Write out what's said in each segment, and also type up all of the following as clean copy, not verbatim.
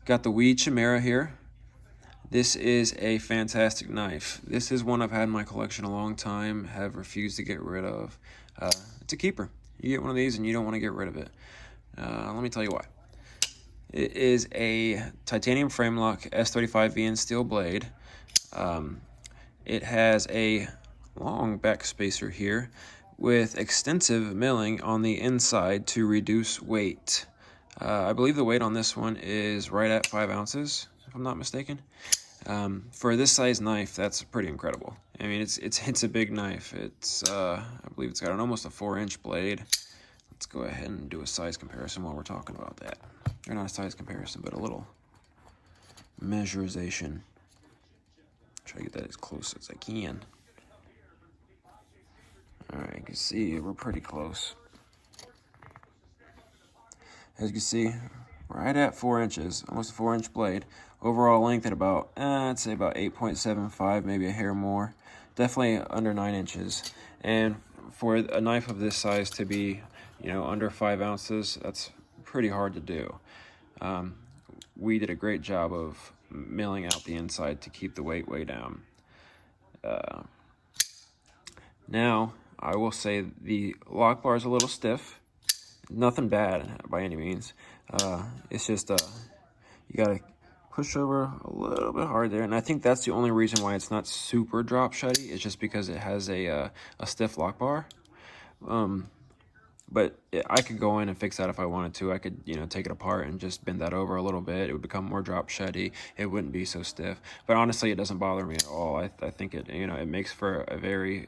Got the chimera here. This is a fantastic knife. This is one I've had in my collection a long time, have refused to get rid of. It's a keeper. You get one of these and you don't want to get rid of it. Let me tell you why. It is a titanium frame lock S35VN steel blade. It has a long back spacer here with extensive milling on the inside to reduce weight. I believe the weight on this one is right at 5 ounces, if I'm not mistaken. For this size knife, that's pretty incredible. I mean, it's a big knife. I believe it's got almost a 4-inch blade. Let's go ahead and do a size comparison while we're talking about that. Or not a size comparison, but a little measurization. Try to get that as close as I can. Alright, you can see we're pretty close. As you can see, right at 4 inches, almost a 4-inch blade. Overall length at about, I'd say about 8.75, maybe a hair more. Definitely under 9 inches. And for a knife of this size to be, under 5 ounces, that's pretty hard to do. We did a great job of milling out the inside to keep the weight way down. Now, I will say the lock bar is a little stiff. Nothing bad by any means. It's just you gotta push over a little bit hard there, and I think that's the only reason why it's not super drop shutty. It's just because it has a stiff lock bar. But I could go in and fix that if I wanted to. I could, take it apart and just bend that over a little bit. It would become more drop shutty. It wouldn't be so stiff. But honestly, it doesn't bother me at all. I think it, it makes for a very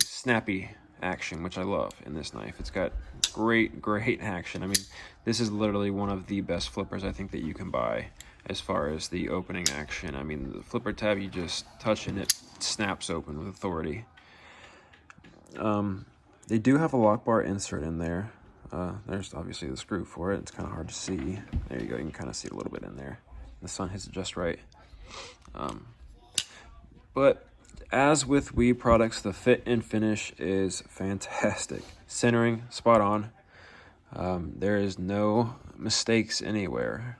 snappy action, which I love in this knife. It's got great action. I mean, this is literally one of the best flippers I think that you can buy as far as the opening action. I mean, the flipper tab, you just touch and it snaps open with authority. They do have a lock bar insert in there. There's obviously the screw for it. It's kind of hard to see. There you go. You can kind of see it a little bit in there. The sun hits it just right. But as with WE products, the fit and finish is fantastic. Centering, spot on. There is no mistakes anywhere.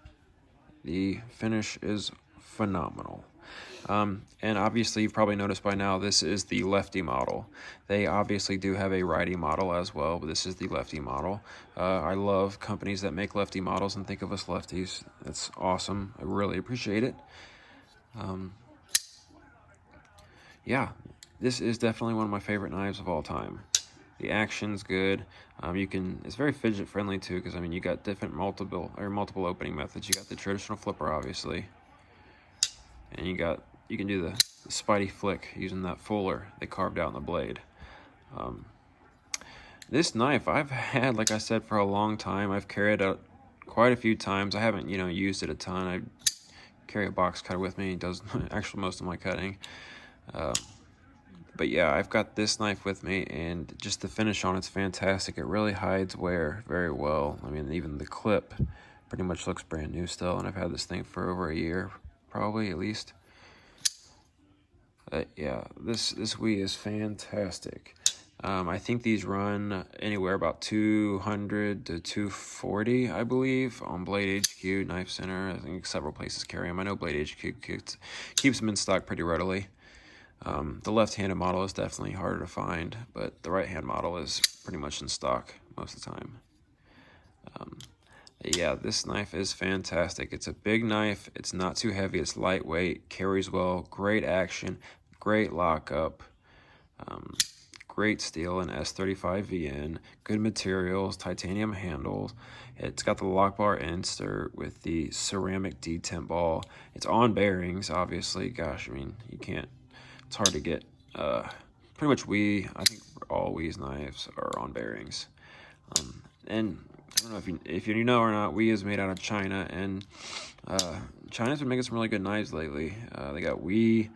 The finish is phenomenal. And obviously you've probably noticed by now this is the lefty model. They obviously do have a righty model as well, but this is the lefty model. I love companies that make lefty models and think of us lefties. That's awesome. I really appreciate it. Yeah, this is definitely one of my favorite knives of all time. The action's good. It's very fidget friendly too, because I mean you got different multiple opening methods. You got the traditional flipper, obviously, and you can do the spidey flick using that fuller they carved out in the blade. This knife I've had, like I said, for a long time. I've carried it quite a few times. I haven't, used it a ton. I carry a box cutter with me. It does actually most of my cutting. But yeah, I've got this knife with me, and just the finish on it's fantastic. It really hides wear very well. I mean, even the clip pretty much looks brand new still, and I've had this thing for over a year, probably at least. Yeah, this WE is fantastic. I think these run anywhere about $200 to $240, I believe, on Blade HQ, Knife Center. I think several places carry them. I know Blade HQ keeps them in stock pretty readily. The left-handed model is definitely harder to find, but the right-hand model is pretty much in stock most of the time. Yeah, this knife is fantastic. It's a big knife. It's not too heavy. It's lightweight, carries well, great action, great lockup, great steel and S35VN, good materials, titanium handles. It's got the lock bar insert with the ceramic detent ball. It's on bearings, obviously. Gosh, I mean, it's hard to get. Pretty much I think all WE's knives are on bearings. And I don't know if you know or not, WE is made out of China, and China's been making some really good knives lately. They got WE,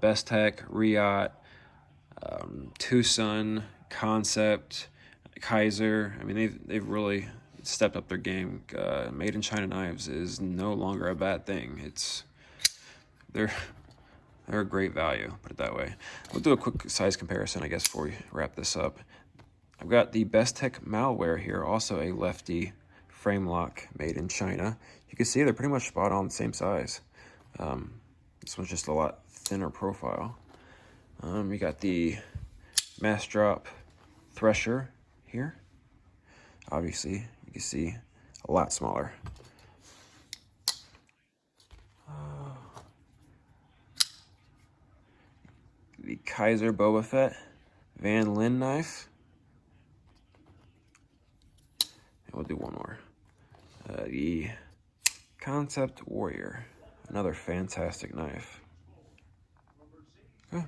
Best Tech, Riot, Tucson, Concept, Kaiser. I mean, they've really stepped up their game. Made in China knives is no longer a bad thing. They're a great value, put it that way. We'll do a quick size comparison, I guess, before we wrap this up. I've got the Best Tech malware here, also a lefty frame lock made in China. You can see they're pretty much spot on the same size. This one's just a lot thinner profile. We got the mass drop thresher here. Obviously, you can see a lot smaller. The Kaiser Boba Fett Van Lin knife. And we'll do one more. The Concept Warrior, another fantastic knife. Okay.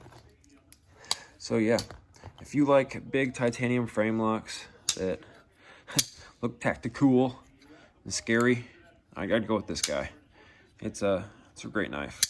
So yeah, if you like big titanium frame locks that look tactical and scary, I'd go with this guy. It's a great knife.